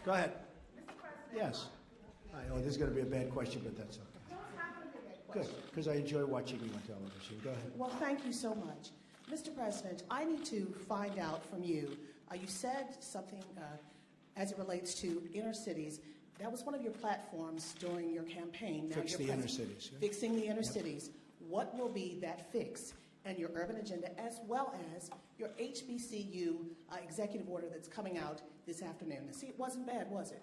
Go ahead. Yes. Oh, this is going to be a bad question, but that's okay. Good, because I enjoy watching you on television. Go ahead. Well, thank you so much. Mr. President, I need to find out from you, you said something as it relates to inner cities. That was one of your platforms during your campaign. Now Fix the inner cities. Yeah. Fixing the inner cities. What will be that fix and your urban agenda, as well as your HBCU executive order that's coming out this afternoon? See, it wasn't bad, was it?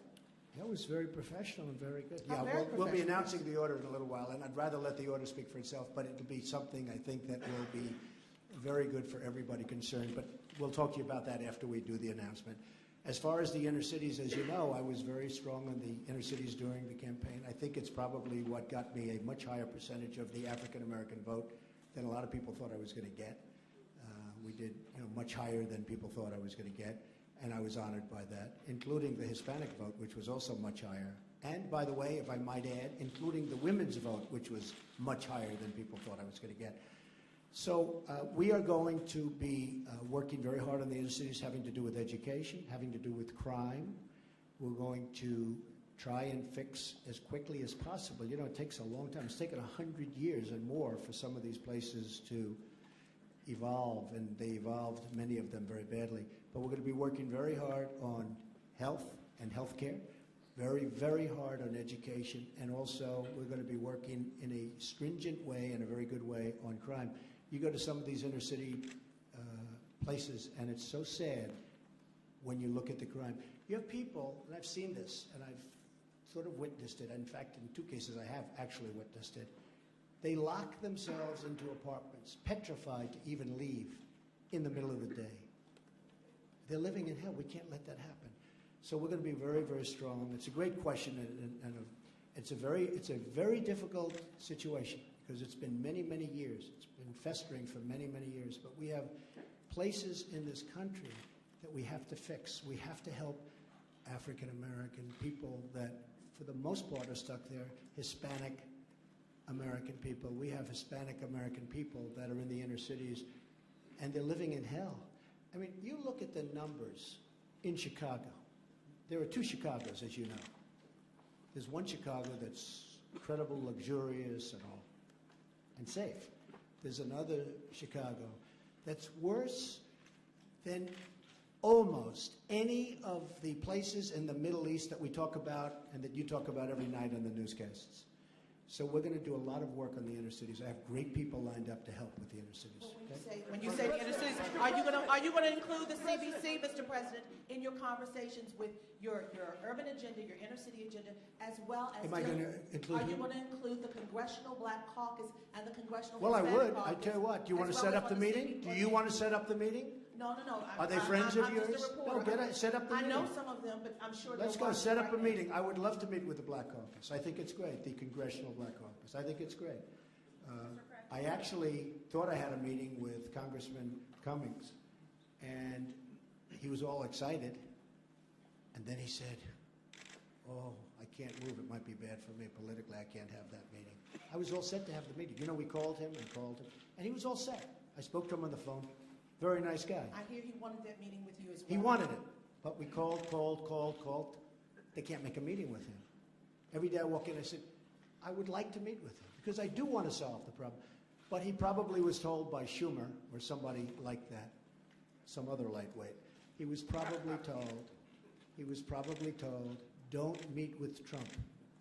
That was very professional and very good. Oh, Yeah, very we'll be professional. announcing the order in a little while, and I'd rather let the order speak for itself, but it'll be something I think that will be very good for everybody concerned. But we'll talk to you about that after we do the announcement. As far as the inner cities, as you know, I was very strong on the inner cities during the campaign. I think it's probably what got me a much higher percentage of the African-American vote than a lot of people thought I was going to get. We did, much higher than people thought I was going to get, and I was honored by that, including the Hispanic vote, which was also much higher. And, by the way, if I might add, including the women's vote, which was much higher than people thought I was going to get. So we are going to be working very hard on the inner cities, having to do with education, having to do with crime. We're going to try and fix as quickly as possible. It takes a long time. It's taken 100 years and more for some of these places to evolve, and they evolved, many of them, very badly. But we're going to be working very hard on health and health care, very, very hard on education, and also we're going to be working in a stringent way and a very good way on crime. You go to some of these inner city places, and it's so sad when you look at the crime. You have people, and I've seen this, and I've sort of witnessed it. In fact, in 2 cases, I have actually witnessed it. They lock themselves into apartments, petrified to even leave in the middle of the day. They're living in hell. We can't let that happen. So we're going to be very, very strong. It's a great question, and it's a very difficult situation because it's been many, many years. It's been festering for many, many years. But we have places in this country that we have to fix. We have to help African American people that, for the most part, are stuck there. Hispanic American people. We have Hispanic American people that are in the inner cities, and they're living in hell. I mean, you look at the numbers in Chicago. There are 2 Chicagos, as you know. There's one Chicago that's incredible, luxurious, and all, and safe. There's another Chicago that's worse than almost any of the places in the Middle East that we talk about and that you talk about every night on the newscasts. So we're going to do a lot of work on the inner cities. I have great people lined up to help with the inner cities. When you say the inner cities, are you going to include the CBC, Mr. President, in your conversations with your urban agenda, your inner city agenda, as well as? Am I going to include? Are you going to include the Congressional Black Caucus and the Congressional? Well, I would. Caucus, I tell you what. Do you want to set up the meeting? Do you want to set up the meeting? No. Are they friends of yours? Just a reporter. No, set up the meeting. I know some of them, but I'm sure. Let's go set up a meeting. I would love to meet with the Black Caucus. I think it's great, the Congressional Black Caucus. I think it's great. I actually thought I had a meeting with Congressman Cummings, and he was all excited, and then he said, "Oh, I can't move. It might be bad for me politically. I can't have that meeting." I was all set to have the meeting. We called him, and he was all set. I spoke to him on the phone. Very nice guy. I hear he wanted that meeting with you as well. He wanted it, but we called. They can't make a meeting with him. Every day I walk in, I said, I would like to meet with him because I do want to solve the problem. But he probably was told by Schumer or somebody like that, some other lightweight. He was probably told, don't meet with Trump.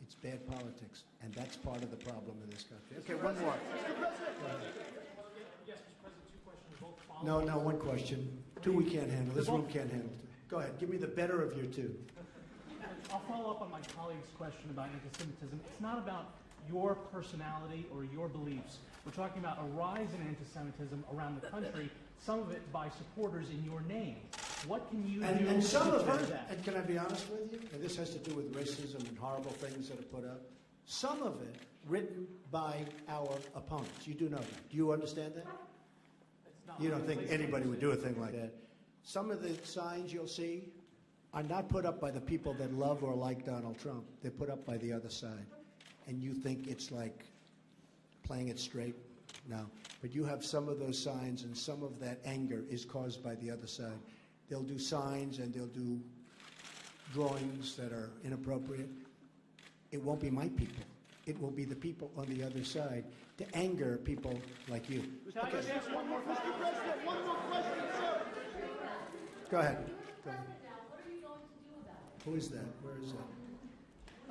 It's bad politics, and that's part of the problem in this country. Okay, one more. Yes, Mr. President, 2 questions, both follow. No, one question. 2 we can't handle. This room can't handle 2. Go ahead. Give me the better of your 2. I'll follow up on my colleague's question about anti-Semitism. It's not about your personality or your beliefs. We're talking about a rise in anti-Semitism around the country, some of it by supporters in your name. What can you do and some to of deter it, that? and can I be honest with you? And this has to do with racism and horrible things that are put up. Some of it written by our opponents. You do know that. Do you understand that? You don't think anybody would do a thing like that. Some of the signs you'll see are not put up by the people that love or like Donald Trump. They're put up by the other side. And you think it's like playing it straight? No. But you have some of those signs, and some of that anger is caused by the other side. They'll do signs and they'll do drawings that are inappropriate, it won't be my people. It will be the people on the other side to anger people like you. Can I just ask one more question? Mr. President, one more question, sir. Go ahead. Go ahead. What are you going to do about it? Who is that? Where is that?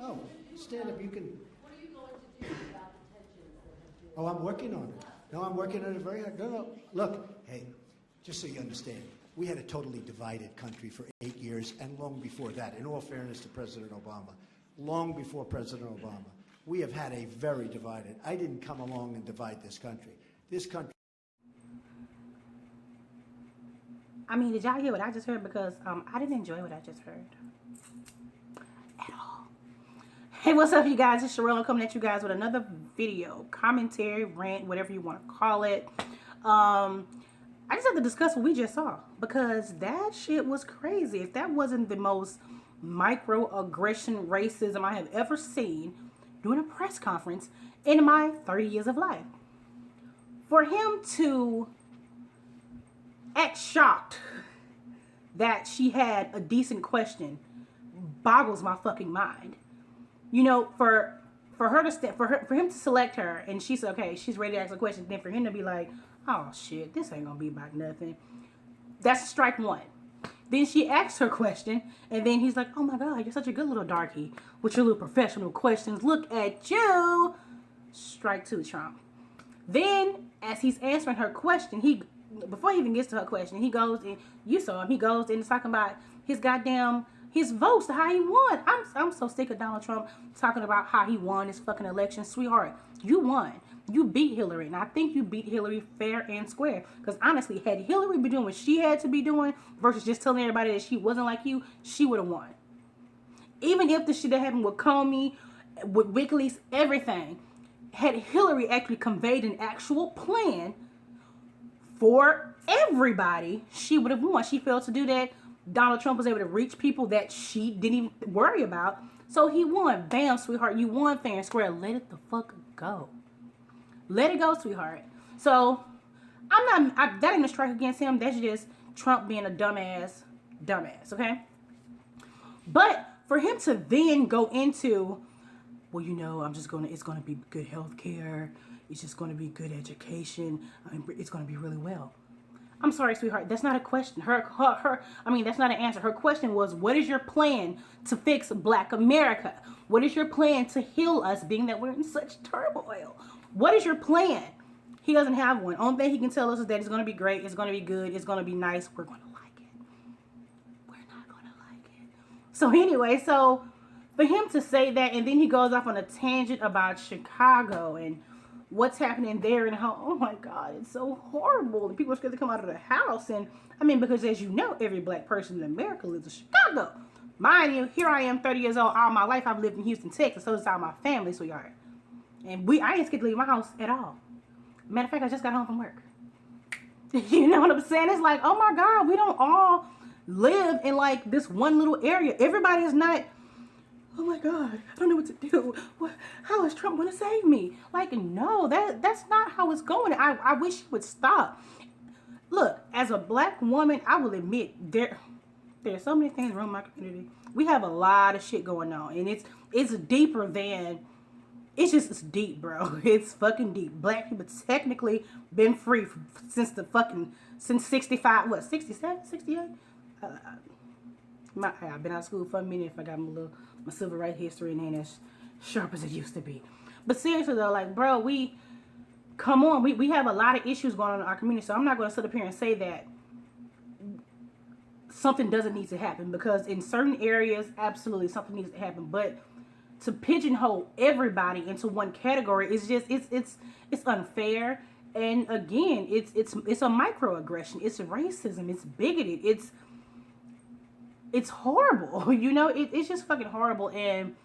Oh, stand up. You can. What are you going to do about the tensions that have been? Oh, I'm working on it. No, I'm working on it very hard. No, no. Look, hey, just so you understand, we had a totally divided country for 8 years, and long before that, in all fairness to President Obama, long before President Obama, we have had a very divided. I didn't come along and divide this country. This country. I mean, did y'all hear what I just heard? Because I didn't enjoy what I just heard at all. Hey, what's up, you guys? It's Sherelle coming at you guys with another video, commentary, rant, whatever you want to call it. I just have to discuss what we just saw because that shit was crazy. If that wasn't the most microaggression racism I have ever seen during a press conference in my 30 years of life, for him to act shocked that she had a decent question boggles my fucking mind. You know, for her to for him to select her and she said, okay, she's ready to ask a question, then for him to be like, oh shit, this ain't gonna be about nothing. That's strike one. Then she asks her question, and then he's like, oh my God, you're such a good little darky with your little professional questions. Look at you. Strike two, Trump. Then, as he's answering her question, before he even gets to her question, he goes and you saw him. He goes and talking about his votes, how he won. I'm so sick of Donald Trump talking about how he won his fucking election, sweetheart. You won. You beat Hillary, and I think you beat Hillary fair and square. Because honestly, had Hillary been doing what she had to be doing versus just telling everybody that she wasn't like you, she would have won. Even if the shit that happened with Comey, with WikiLeaks, everything, had Hillary actually conveyed an actual plan for everybody, she would have won. She failed to do that. Donald Trump was able to reach people that she didn't even worry about. So he won. Bam, sweetheart. You won fair and square. Let it the fuck go. Let it go, sweetheart. So that ain't a strike against him. That's just Trump being a dumbass, okay? But for him to then go into, well, you know, it's gonna be good health care. It's just gonna be good education. It's gonna be really well. I'm sorry, sweetheart. That's not a question. That's not an answer. Her question was, what is your plan to fix Black America? What is your plan to heal us, being that we're in such turmoil? What is your plan? He doesn't have one. Only thing he can tell us is that it's going to be great. It's going to be good. It's going to be nice. We're going to like it. We're not going to like it. So anyway, for him to say that, and then he goes off on a tangent about Chicago and what's happening there and how, oh my God, it's so horrible. And people are scared to come out of the house. And I mean, because as you know, every Black person in America lives in Chicago. Mind you, here I am, 30 years old. All my life I've lived in Houston, Texas. So it's all my family, sweetheart. And I ain't scared to leave my house at all. Matter of fact, I just got home from work. You know what I'm saying? It's like, oh my God, we don't all live in like this one little area. Everybody is not, oh my God, I don't know what to do. How is Trump going to save me? Like, no, that's not how it's going. I wish he would stop. Look, as a Black woman, I will admit there's so many things wrong with my community. We have a lot of shit going on, and it's deeper than. It's deep, bro. It's fucking deep. Black people technically been free since 65, 67, 68? I've been out of school for a minute if I got my civil rights history and ain't as sharp as it used to be. But seriously though, like, bro, we have a lot of issues going on in our community, so I'm not going to sit up here and say that something doesn't need to happen, because in certain areas, absolutely something needs to happen, but to pigeonhole everybody into one category is just it's unfair. And again, it's a microaggression. It's racism. It's bigoted. It's horrible. You know, it's just fucking horrible. And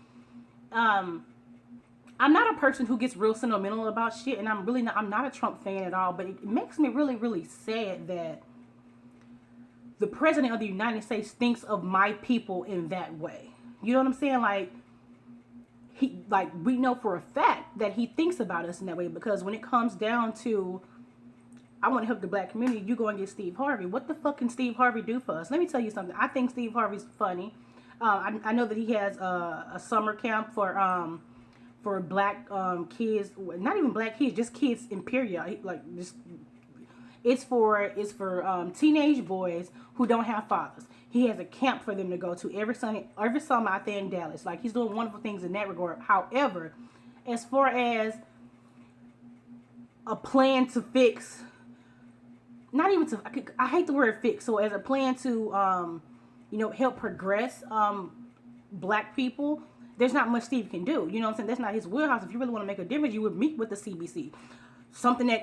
I'm not a person who gets real sentimental about shit, and I'm not a Trump fan at all. But it makes me really, really sad that the president of the United States thinks of my people in that way. You know what I'm saying? We know for a fact that he thinks about us in that way, because when it comes down to, I want to help the Black community, you go and get Steve Harvey. What the fuck can Steve Harvey do for us? Let me tell you something. I think Steve Harvey's funny. I know that he has a summer camp for black kids, not even black kids, just kids in period. Like just it's for teenage boys who don't have fathers. He has a camp for them to go to every summer out there in Dallas. Like he's doing wonderful things in that regard. However, as far as a plan to fix, not even to, I hate the word fix. So as a plan to, help progress black people, there's not much Steve can do. You know what I'm saying? That's not his wheelhouse. If you really want to make a difference, you would meet with the CBC.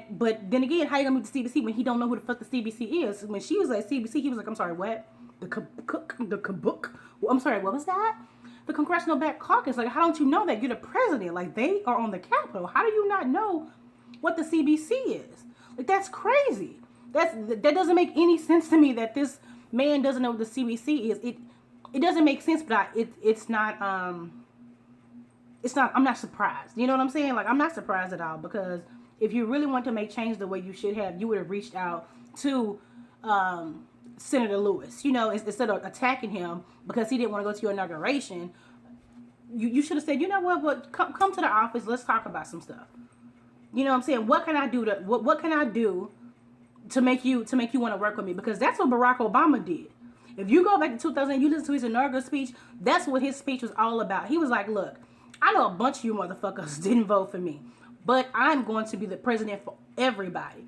But then again, how you gonna meet the CBC when he don't know who the fuck the CBC is? When she was at CBC, he was like, I'm sorry, what? I'm sorry, what was that? The Congressional Black Caucus. Like, how don't you know that? You're the president. Like, they are on the Capitol. How do you not know what the CBC is? Like, that's crazy. That doesn't make any sense to me that this man doesn't know what the CBC is. It doesn't make sense, but it's not, I'm not surprised. You know what I'm saying? Like, I'm not surprised at all, because if you really want to make change the way you should have, you would have reached out to Senator Lewis, instead of attacking him because he didn't want to go to your inauguration. You should have said, you know what, come to the office, let's talk about some stuff. You know what I'm saying? What can I do what can I do to make you want to work with me? Because that's what Barack Obama did. If you go back to 2000, you listen to his inaugural speech, that's what his speech was all about. He was like, look, I know a bunch of you motherfuckers didn't vote for me, but I'm going to be the president for everybody.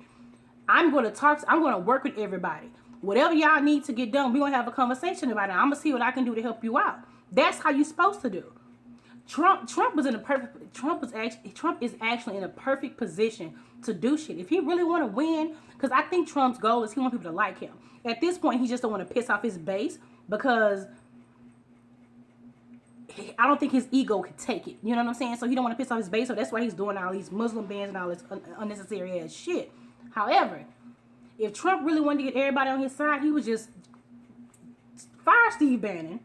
I'm going to work with everybody. Whatever y'all need to get done, we're going to have a conversation about it. I'm going to see what I can do to help you out. That's how you're supposed to do. Trump is actually in a perfect position to do shit. If he really want to win, because I think Trump's goal is he wants people to like him. At this point, he just don't want to piss off his base, because I don't think his ego could take it. You know what I'm saying? So he don't want to piss off his base, so that's why he's doing all these Muslim bans and all this unnecessary ass shit. However, if Trump really wanted to get everybody on his side, he would just fire Steve Bannon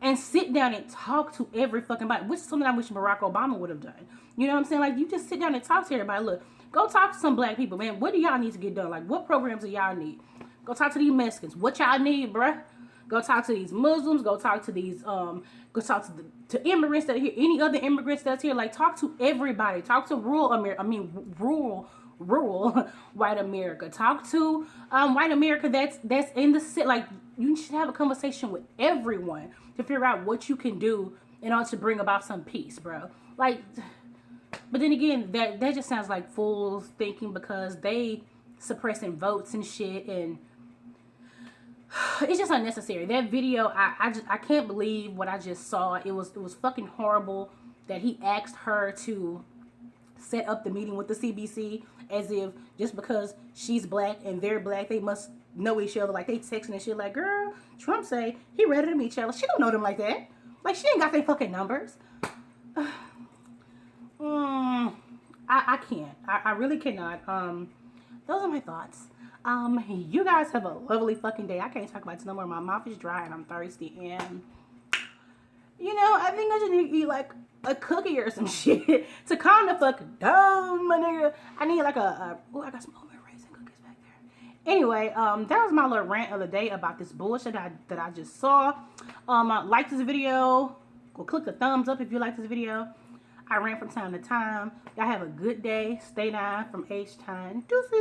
and sit down and talk to every fucking body, which is something I wish Barack Obama would have done. You know what I'm saying? Like, you just sit down and talk to everybody. Look, go talk to some black people, man. What do y'all need to get done? Like, what programs do y'all need? Go talk to these Mexicans. What y'all need, bruh? Go talk to these Muslims. Go talk to these, go talk to immigrants that are here. Any other immigrants that's here. Like, talk to everybody. Talk to rural white America. Talk to white America that's in the city. Like, you should have a conversation with everyone to figure out what you can do in order to bring about some peace, bro. Like, but then again, that just sounds like fools thinking, because they suppressing votes and shit, and it's just unnecessary. That video, I can't believe what I just saw. It was fucking horrible that he asked her to set up the meeting with the CBC, as if just because she's black and they're black, they must know each other. Like, they texting and shit. Like, girl, Trump say he ready to meet y'all. She don't know them like that. Like, she ain't got their fucking numbers. I can't. I really cannot. Those are my thoughts. You guys have a lovely fucking day. I can't talk about this no more. My mouth is dry and I'm thirsty, and I think I just need to eat like a cookie or some shit to calm the fuck down, my nigga. I need like I got some oatmeal raisin cookies back there. Anyway, that was my little rant of the day about this bullshit that I just saw. Like this video. Go click the thumbs up if you like this video. I rant from time to time. Y'all have a good day. Stay down from H-Time. Deuces.